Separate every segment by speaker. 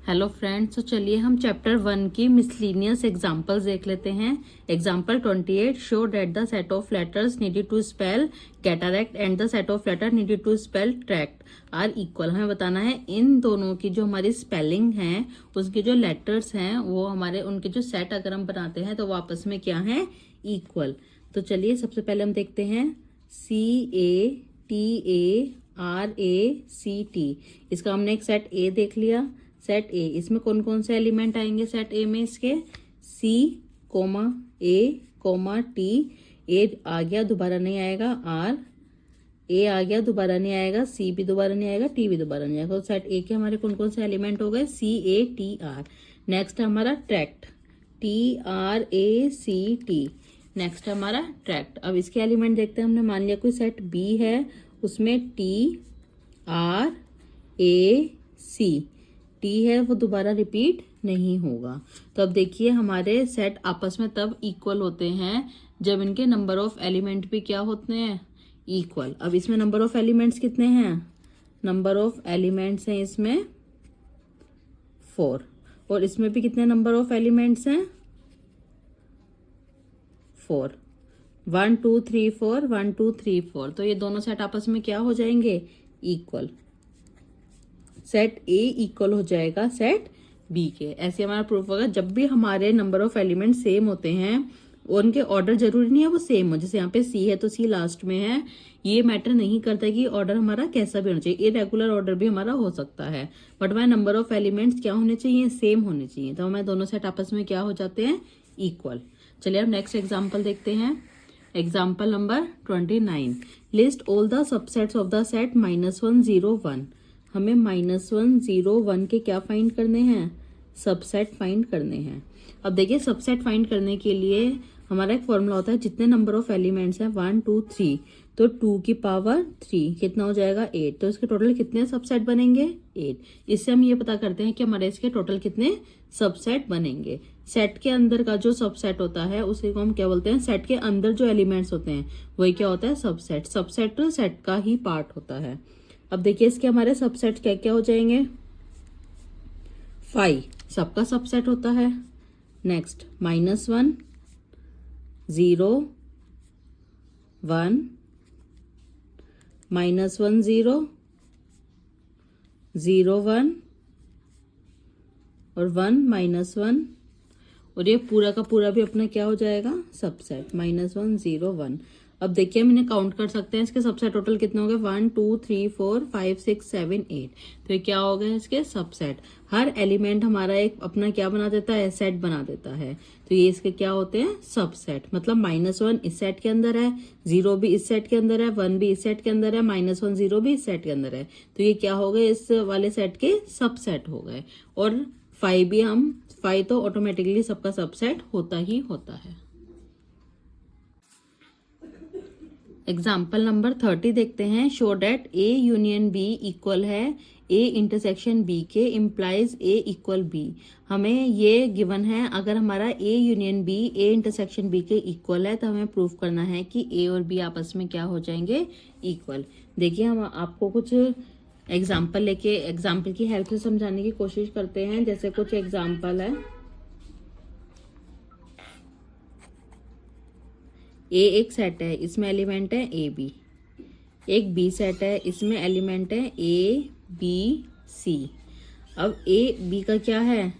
Speaker 1: Hello friends, तो चलिए हम चैप्टर 1 की मिसलिनियस एग्जांपल्स देख लेते हैं। Example 28 show that the set of letters needed to spell cataract and the set of letter needed to spell tract are equal. हमें बताना है इन दोनों की जो हमारी स्पेलिंग है उसके जो लेटर्स हैं वो हमारे उनके जो सेट अगर हम बनाते हैं तो वो आपस में क्या है, इक्वल। तो चलिए सबसे पहले हम देखते हैं CATARACT। इसका हमने एक सेट ए देख लिया। सेट ए, इसमें कौन कौन से एलिमेंट आएंगे सेट ए में? इसके C, A, T। ए आ गया, दोबारा नहीं आएगा। R, ए आ गया, दोबारा नहीं आएगा। C भी दोबारा नहीं आएगा, T भी दोबारा नहीं आएगा। तो सेट ए के हमारे कौन कौन से एलिमेंट हो गए? CATR। नेक्स्ट हमारा ट्रैक्ट, TRACT। नेक्स्ट हमारा ट्रैक्ट। अब इसके एलिमेंट देखते हैं। हमने मान लिया कोई सेट बी है, उसमें TRAC टी है, वो दोबारा रिपीट नहीं होगा। तो अब देखिए हमारे सेट आपस में तब इक्वल होते हैं जब इनके नंबर ऑफ एलिमेंट भी क्या होते हैं, इक्वल। अब इसमें नंबर ऑफ एलिमेंट्स कितने हैं? नंबर ऑफ एलिमेंट्स हैं इसमें 4। और इसमें भी कितने नंबर ऑफ एलिमेंट्स हैं? 4। 1 2 3 4, 1 2 3 4। तो ये दोनों सेट आपस में क्या हो जाएंगे, इक्वल। सेट ए इक्वल हो जाएगा सेट बी के। ऐसे हमारा प्रूफ होगा जब भी हमारे नंबर ऑफ एलिमेंट सेम होते हैं और उनके ऑर्डर जरूरी नहीं है वो सेम हो। जैसे यहाँ पे सी है तो सी लास्ट में है, ये मैटर नहीं करता कि ऑर्डर हमारा कैसा भी होना चाहिए। इरेगुलर ऑर्डर भी हमारा हो सकता है, बट हमारे नंबर ऑफ एलिमेंट्स क्या होने चाहिए, सेम होने चाहिए। तो हमारे दोनों सेट आपस में क्या हो जाते हैं, इक्वल। चलिए अब नेक्स्ट एग्जाम्पल देखते हैं। Example number 29 list all the subsets of the set -1 0 1। हमें -1 0 1 के क्या फाइंड करने हैं, सबसेट फाइंड करने हैं। अब देखिए सबसेट फाइंड करने के लिए हमारा एक फॉर्मूला होता है, जितने नंबर ऑफ एलिमेंट्स हैं 1 2 3, तो 2 की पावर 3 कितना हो जाएगा, 8। तो इसके टोटल कितने सबसेट बनेंगे, 8। इससे हम ये पता करते हैं कि हमारे इसके टोटल कितने सबसेट बनेंगे। सेट के अंदर का जो सबसेट होता है उसी को हम क्या बोलते हैं, सेट के अंदर जो एलिमेंट्स होते हैं वही क्या होता है, सबसेट। सबसेट तो सेट का ही पार्ट होता है। अब देखिए इसके हमारे सबसेट क्या क्या हो जाएंगे, 5 सबका सबसेट होता है। नेक्स्ट -1 0 1, -1 0 0 1 और 1 -1। और ये पूरा का पूरा भी अपना क्या हो जाएगा, सबसेट -1 0 1। अब देखिए हम इन्हें काउंट कर सकते हैं, इसके सबसेट टोटल कितने हो गए, 1 2 3 4 5 6 7 8। तो ये क्या हो गए इसके सबसेट। हर एलिमेंट हमारा एक अपना क्या बना देता है, सेट बना देता है। तो ये इसके क्या होते हैं, सबसेट। मतलब -1 इस सेट के अंदर है, 0 भी इस सेट के अंदर है, 1 भी इस सेट के अंदर है, -1 0 भी इस सेट के अंदर है। तो ये क्या हो गए, इस वाले सेट के सबसेट हो गए। और 5 भी, हम 5 तो ऑटोमेटिकली सबका सबसेट होता ही होता है। एग्जाम्पल नंबर 30 देखते हैं। Show that A union B equal है A इंटरसेक्शन B के, इम्प्लाइज A इक्वल B। हमें ये गिवन है, अगर हमारा A union B A intersection B के इक्वल है तो हमें प्रूफ करना है कि A और B आपस में क्या हो जाएंगे, इक्वल। देखिए हम आपको कुछ एग्जाम्पल लेके एग्जाम्पल की हेल्प से समझाने की कोशिश करते हैं। जैसे कुछ एग्जाम्पल है, ए एक सेट है, इसमें एलिमेंट है ए बी। एक बी सेट है, इसमें एलिमेंट है ए बी सी। अब ए बी का क्या है,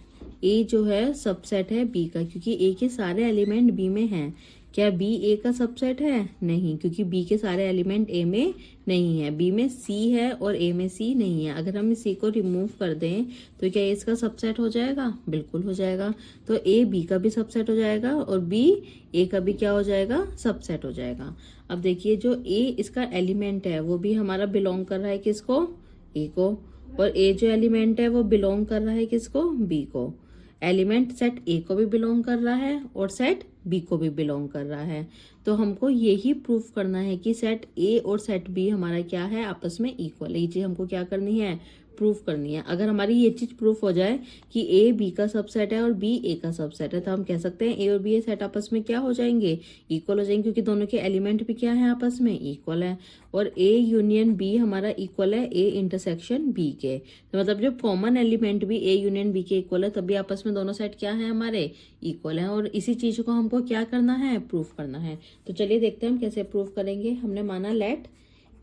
Speaker 1: ए जो है सबसेट है बी का, क्योंकि ए के सारे एलिमेंट बी में हैं। क्या बी ए का सबसेट है? नहीं, क्योंकि बी के सारे एलिमेंट ए में नहीं है। बी में सी है और ए में सी नहीं है। अगर हम इस सी को रिमूव कर दें तो क्या इसका सबसेट हो जाएगा? बिल्कुल हो जाएगा। तो ए बी का भी सबसेट हो जाएगा और बी ए का भी क्या हो जाएगा, सबसेट हो जाएगा। अब देखिए जो ए इसका एलिमेंट है वो भी हमारा बिलोंग कर रहा है किसको, ए को। और ए जो एलिमेंट है वो बिलोंग कर रहा है किसको, बी को। एलिमेंट सेट ए को भी बिलोंग कर रहा है और सेट बी को भी बिलोंग कर रहा है। तो हमको यही प्रूफ करना है कि सेट ए और सेट बी हमारा क्या है, आपस में इक्वल है। ये चीज हमको क्या करनी है, प्रूफ करनी है। अगर हमारी ये चीज प्रूफ हो जाए कि ए बी का सबसेट है और बी ए का सबसेट है, तो हम कह सकते हैं ए और बी ए सेट आपस में क्या हो जाएंगे, इक्वल हो जाएंगे, क्योंकि दोनों के एलिमेंट भी क्या है, आपस में इक्वल है। और ए यूनियन बी हमारा इक्वल है ए इंटरसेक्शन बी के। तो मतलब जब कॉमन एलिमेंट भी ए यूनियन बी के इक्वल है, तभी आपस में दोनों सेट क्या है, हमारे इक्वल है। और इसी चीज को हमको क्या करना है, प्रूफ करना है। तो चलिए देखते हैं हम कैसे प्रूफ करेंगे। हमने माना लेट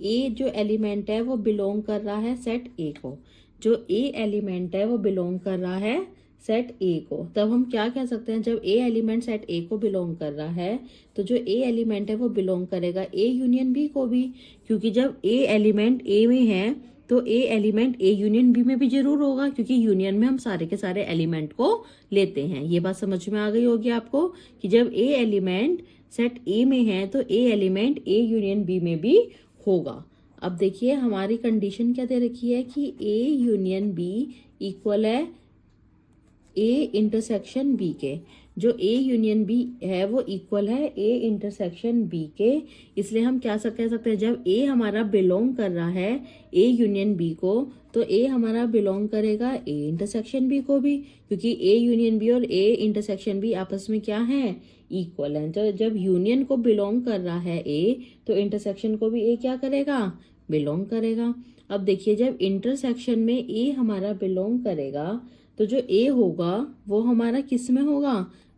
Speaker 1: ए जो एलिमेंट है वो बिलोंग कर रहा है सेट ए को। जो ए एलिमेंट है वो बिलोंग कर रहा है सेट ए को। तब हम क्या कह सकते हैं, जब ए एलिमेंट सेट ए को बिलोंग कर रहा है, तो जो ए एलिमेंट है वो बिलोंग करेगा ए यूनियन बी को भी, क्योंकि जब ए एलिमेंट ए में है तो ए एलिमेंट ए यूनियन बी में भी जरूर होगा, क्योंकि यूनियन में हम सारे के सारे एलिमेंट को लेते हैं। ये बात समझ में आ गई होगी आपको कि जब ए एलिमेंट सेट ए में है तो ए एलिमेंट ए यूनियन बी में भी होगा। अब देखिए हमारी कंडीशन क्या दे रखी है कि ए यूनियन बी इक्वल है ए इंटरसेक्शन बी के। जो ए यूनियन बी है वो इक्वल है ए इंटरसेक्शन बी के। इसलिए हम क्या कह सकते हैं, जब ए हमारा बिलोंग कर रहा है ए यूनियन बी को, तो ए हमारा बिलोंग करेगा ए इंटरसेक्शन बी को भी, क्योंकि ए यूनियन बी और ए इंटरसेक्शन बी आपस में क्या है, इक्वल है। तो जब यूनियन को बिलोंग कर रहा है ए, तो इंटरसेक्शन को भी ए क्या करेगा, बिलोंग करेगा। अब देखिए जब इंटरसेक्शन में ए हमारा बिलोंग करेगा, तो जो ए होगा वो हमारा किस में होगा,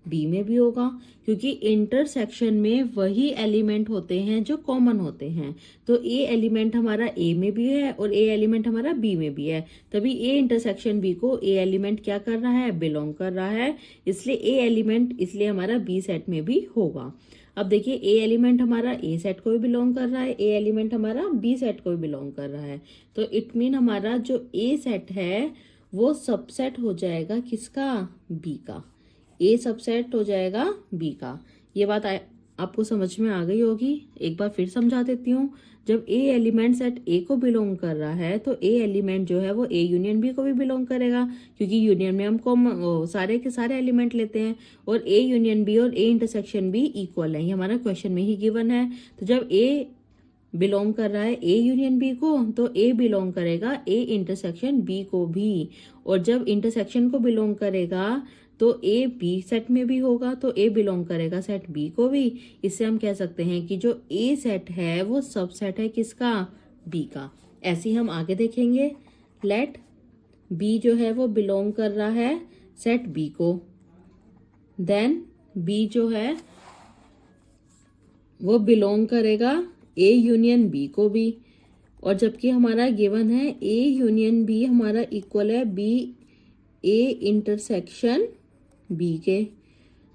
Speaker 1: बी में भी होगा, क्योंकि इंटरसेक्शन में वही एलिमेंट होते हैं जो कॉमन होते हैं। तो ए एलिमेंट हमारा ए में भी है और ए एलिमेंट हमारा बी में भी है, तभी ए इंटरसेक्शन बी को ए एलिमेंट क्या कर रहा है, बिलोंग कर रहा है। इसलिए ए एलिमेंट इसलिए हमारा बी सेट में भी होगा। अब देखिए ए एलिमेंट हमारा ए सेट को भी बिलोंग कर रहा है, ए एलिमेंट हमारा बी सेट को भी बिलोंग कर रहा है। तो इट मीन हमारा जो ए सेट है वो सबसेट हो जाएगा किसका, बी का। ए सबसेट हो जाएगा बी का। ये बात आपको समझ में आ गई होगी। एक बार फिर समझा देती हूँ। जब ए एलिमेंट सेट ए को बिलोंग कर रहा है, तो ए एलिमेंट जो है वो ए यूनियन बी को भी बिलोंग करेगा, क्योंकि यूनियन में हम सारे के सारे एलिमेंट लेते हैं। और ए यूनियन बी और ए इंटरसेक्शन बी इक्वल है, ये हमारा क्वेश्चन में ही गिवन है। तो जब ए बिलोंग कर रहा है ए यूनियन बी को, तो ए बिलोंग करेगा ए इंटरसेक्शन बी को भी। और जब इंटरसेक्शन को बिलोंग करेगा तो ए बी सेट में भी होगा, तो ए बिलोंग करेगा सेट बी को भी। इससे हम कह सकते हैं कि जो ए सेट है वो सबसेट है किसका, बी का। ऐसे ही हम आगे देखेंगे। लेट बी जो है वो बिलोंग कर रहा है सेट बी को, देन बी जो है वो बिलोंग करेगा ए यूनियन बी को भी। और जबकि हमारा गिवन है ए यूनियन बी हमारा इक्वल है बी ए इंटरसेक्शन बी के,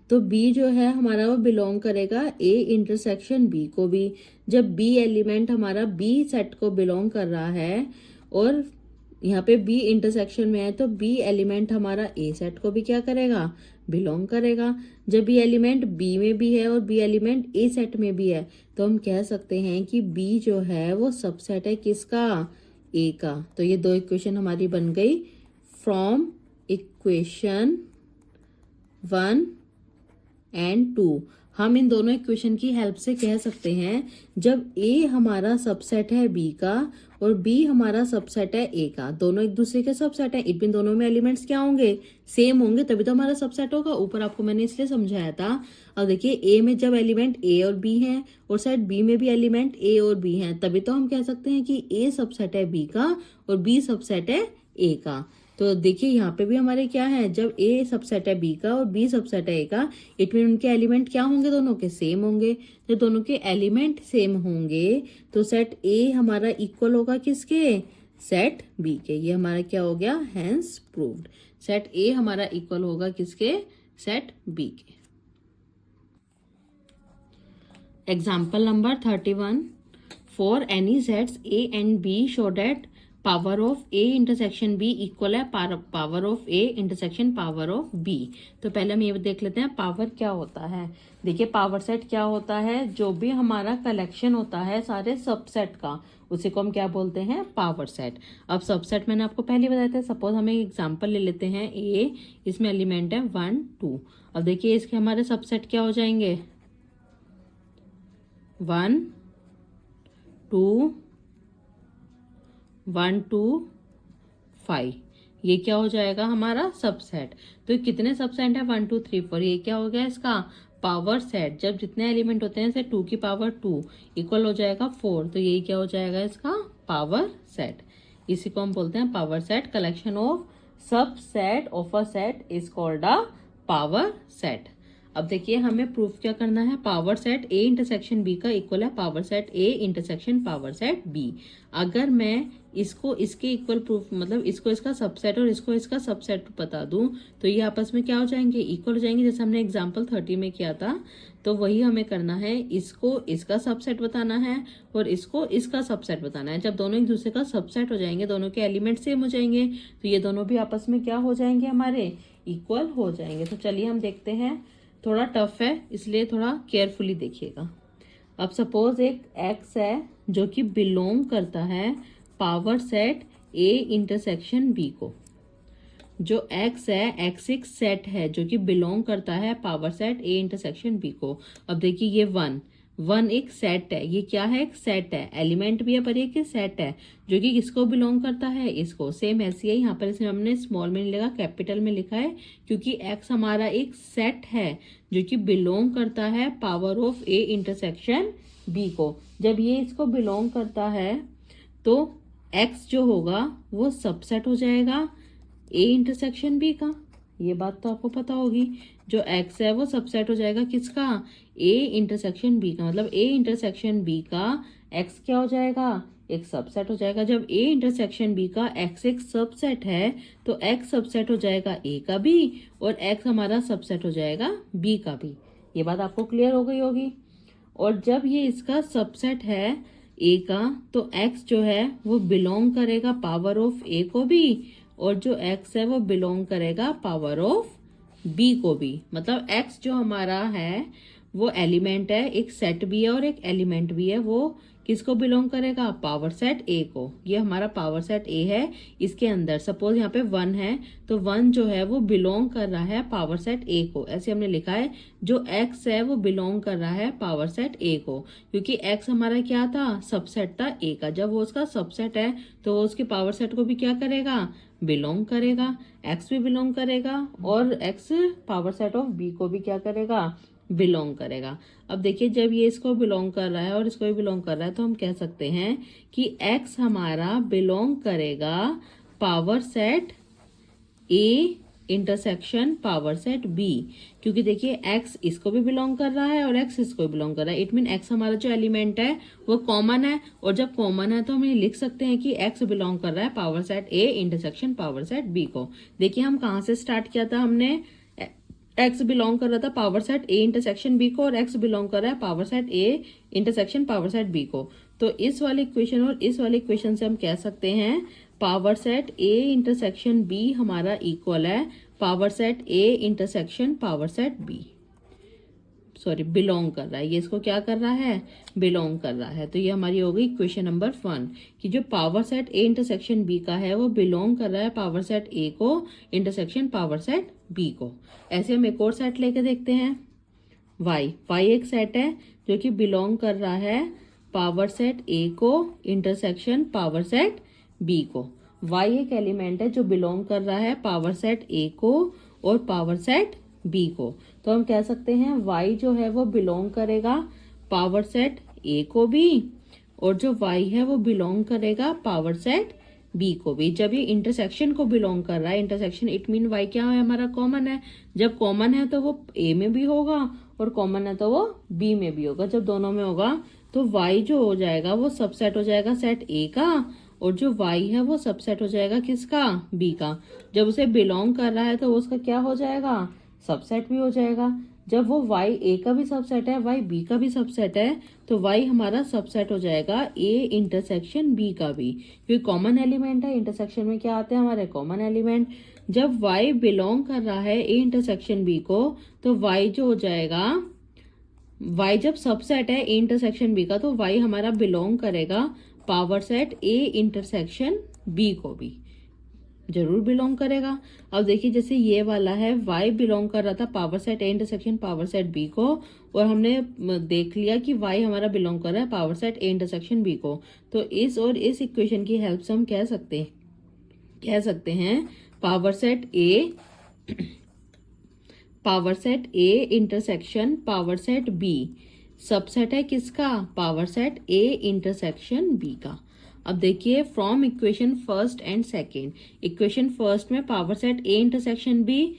Speaker 1: तो बी जो है हमारा वो बिलोंग करेगा ए इंटरसेक्शन बी को भी। जब बी एलिमेंट हमारा बी सेट को बिलोंग कर रहा है और यहाँ पे बी इंटरसेक्शन में है, तो बी एलिमेंट हमारा ए सेट को भी क्या करेगा, बिलोंग करेगा। जब बी एलिमेंट बी में भी है और बी एलिमेंट ए सेट में भी है, तो हम कह सकते हैं कि बी जो है वो सबसेट है किसका, ए का। तो ये दो इक्वेशन हमारी बन गई फ्रॉम इक्वेशन 1 एंड 2। हम इन दोनों इक्वेशन की हेल्प से कह सकते हैं जब ए हमारा सबसेट है बी का और बी हमारा सबसेट है ए का, दोनों एक दूसरे के सबसेट है, इट मीन दोनों में एलिमेंट्स क्या होंगे, सेम होंगे, तभी तो हमारा सबसेट होगा। ऊपर आपको मैंने इसलिए समझाया था। अब देखिए ए में जब एलिमेंट ए और बी हैं और साइड बी में भी एलिमेंट ए और बी हैं, तभी तो हम कह सकते हैं कि ए सबसेट है बी का और बी सबसेट है ए का। तो देखिए यहाँ पे भी हमारे क्या है, जब ए सबसेट है बी का और बी सबसेट है ए का, इट मीन उनके एलिमेंट क्या होंगे, दोनों के सेम होंगे। जब दोनों के एलिमेंट सेम होंगे तो सेट ए हमारा इक्वल होगा किसके, सेट बी के। ये हमारा क्या हो गया, हेंस प्रूव्ड। सेट ए हमारा इक्वल होगा किसके, सेट बी के। Example number 31। For any sets A and B show that power of A intersection B equal है power of A intersection power of B. तो पहले हम ये देख लेते हैं पावर क्या होता है। देखिए पावर सेट क्या होता है, जो भी हमारा कलेक्शन होता है सारे सबसेट का, उसी को हम क्या बोलते हैं, पावर सेट। अब सबसेट मैंने आपको पहले बताया था। सपोज हम एक एग्जांपल ले लेते हैं ए, इसमें एलिमेंट है 1 2। अब देखिए इसके हमारे सबसेट क्या हो जाएंगे, 1 2 1 2 फाइव, ये क्या हो जाएगा हमारा सबसेट। तो कितने सबसेट है 1 2 3 4, ये क्या हो गया इसका पावर सेट। जब जितने एलिमेंट होते हैं जैसे 2 की पावर 2 इक्वल हो जाएगा 4, तो यही क्या हो जाएगा इसका पावर सेट। इसी को हम बोलते हैं power set. Collection of subset of a set is called a power set. अब देखिए हमें प्रूफ क्या करना है, power set A intersection B का इक्वल है power set A intersection power set B. अगर मैं इसको इसके इक्वल प्रूफ, मतलब इसको इसका सबसेट और इसको इसका सबसेट बता दूं, तो ये आपस में क्या हो जाएंगे, इक्वल हो जाएंगे। जैसे हमने एग्जांपल 30 में किया था, तो वही हमें करना है। इसको इसका सबसेट बताना है और इसको इसका सबसेट बताना है। जब दोनों एक दूसरे का सबसेट हो जाएंगे, दोनों के एलिमेंट सेम हो जाएंगे, तो ये दोनों भी आपस में क्या हो जाएंगे, हमारे इक्वल हो जाएंगे। तो चलिए हम देखते हैं। थोड़ा टफ है इसलिए थोड़ा केयरफुली देखिएगा। अब सपोज एक एक्स है जो कि बिलोंग करता है power set A intersection B को। जो एक्स है एक्स एक सेट है जो कि बिलोंग करता है power set A intersection B को। अब देखिए ये वन एक सेट है, ये क्या है, एक सेट है, एलिमेंट भी है पर एक सेट है जो कि किसको बिलोंग करता है, इसको। सेम ऐसी है यहाँ पर, इसमें हमने स्मॉल में नहीं लिखा, कैपिटल में लिखा है, क्योंकि एक्स हमारा एक सेट है जो कि बिलोंग करता है power of A intersection B को। जब ये इसको बिलोंग करता है तो एक्स जो होगा वो सबसेट हो जाएगा ए इंटरसेक्शन बी का। ये बात तो आपको पता होगी। जो एक्स है वो सबसेट हो जाएगा किसका, ए इंटरसेक्शन बी का। मतलब ए इंटरसेक्शन बी का एक्स क्या हो जाएगा, एक सबसेट हो जाएगा। जब ए इंटरसेक्शन बी का एक्स एक सबसेट है तो एक्स सबसेट हो जाएगा ए का भी और एक्स हमारा सबसेट हो जाएगा बी का भी। ये बात आपको क्लियर हो गई होगी। और जब ये इसका सबसेट है ए का, तो एक्स जो है वो बिलोंग करेगा पावर ऑफ ए को भी, और जो x है वो बिलोंग करेगा पावर ऑफ b को भी। मतलब x जो हमारा है वो एलिमेंट है, एक सेट भी है और एक एलिमेंट भी है। वो किसको बिलोंग करेगा, पावर सेट a को। ये हमारा पावर सेट a है। इसके अंदर सपोज यहाँ पे 1 है, तो 1 जो है वो बिलोंग कर रहा है पावर सेट a को। ऐसे हमने लिखा है जो x है वो बिलोंग कर रहा है पावर सेट a को, क्योंकि x हमारा क्या था, सबसेट था a का। जब वो उसका सबसेट है तो वो उसके पावर सेट को भी क्या करेगा, बिलोंग करेगा। x भी बिलोंग करेगा और x power set of b को भी क्या करेगा, बिलोंग करेगा। अब देखिए जब ये इसको बिलोंग कर रहा है और इसको भी बिलोंग कर रहा है, तो हम कह सकते हैं कि x हमारा बिलोंग करेगा power set a intersection power set b, क्योंकि देखिए x इसको भी बिलोंग कर रहा है और x इसको भी बिलोंग कर रहा है। इट मीन x हमारा जो एलिमेंट है वो कॉमन है, और जब कॉमन है तो हम ये लिख सकते हैं कि x बिलोंग कर रहा है power set a intersection power set b को। देखिए हम कहाँ से स्टार्ट किया था, हमने x बिलोंग कर रहा था power set a intersection b को, और x बिलोंग कर रहा है power set a intersection power set b को। तो इस वाले इक्वेशन और इस वाले इक्वेशन से हम कह सकते हैं power set a intersection b हमारा इक्वल है power set a intersection power set b। Sorry, belong कर रहा है, ये इसको क्या कर रहा है, बिलोंग कर रहा है। तो ये हमारी हो गई इक्वेशन नंबर 1 कि जो power set a intersection b का है वो बिलोंग कर रहा है पावर सेट a को इंटरसेक्शन पावर सेट b को। ऐसे हम एक और सेट लेके देखते हैं। y एक सेट है जो कि बिलोंग कर रहा है पावर सेट a को इंटरसेक्शन पावर सेट b को। y एक एलिमेंट है जो बिलोंग कर रहा है पावर सेट a को और पावर सेट b को। तो हम कह सकते हैं y जो है वो बिलोंग करेगा पावर सेट a को भी, और जो y है वो बिलोंग करेगा पावर सेट b को भी। जब ये इंटरसेक्शन को बिलोंग कर रहा है, इंटरसेक्शन इट मीन y क्या है, हमारा कॉमन है। जब कॉमन है तो वो a में भी होगा और कॉमन है तो वो b में भी होगा। जब दोनों में होगा तो y जो हो जाएगा वो सबसेट हो जाएगा सेट a का, और जो y है वो सबसेट हो जाएगा किसका, b का। जब उसे बिलोंग कर रहा है तो वो उसका क्या हो जाएगा, सबसेट भी हो जाएगा। जब वो y a का भी सबसेट है, y b का भी सबसेट है, तो y हमारा सबसेट हो जाएगा a इंटरसेक्शन b का भी, क्योंकि कॉमन एलिमेंट है। इंटरसेक्शन में क्या आते हैं हमारे कॉमन एलिमेंट। जब y बिलोंग कर रहा है a इंटरसेक्शन b को, तो y जो हो जाएगा, y जब सबसेट है a इंटरसेक्शन b का, तो y हमारा बिलोंग करेगा power set a intersection b को भी, जरूर बिलोंग करेगा। अब देखिए जैसे ये वाला है, y बिलोंग कर रहा था power set a intersection power set b को, और हमने देख लिया कि y हमारा बिलोंग कर रहा है power set a intersection b को। तो इस और इस इक्वेशन की हेल्प से हम कह सकते हैं कह सकते हैं power set A intersection power set B subset है किसका? Power set A intersection B का। अब देखिए from equation first and second, equation first में power set A intersection B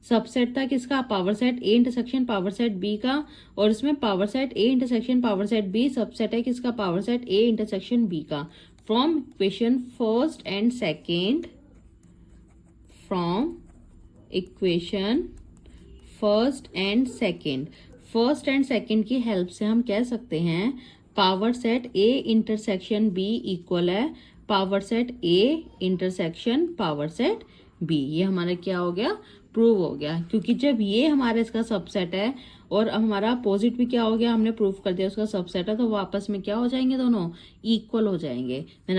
Speaker 1: subset था किसका? Power set A intersection power set B का, और इसमें power set A intersection power set B subset है किसका? Power set A intersection B का। From equation first and second, from equation first and second, first and second की help से हम कह सकते हैं power set A intersection B equal है power set A intersection power set B. ये हमारा क्या हो गया? प्रूव हो गया, क्योंकि जब ये हमारे इसका सबसेट है और हमारा अपोजिट भी क्या हो गया? हमने प्रूव कर दिया उसका सबसेट है, तो वो आपस में क्या हो जाएंगे? दोनों इक्वल हो जाएंगे। मैंने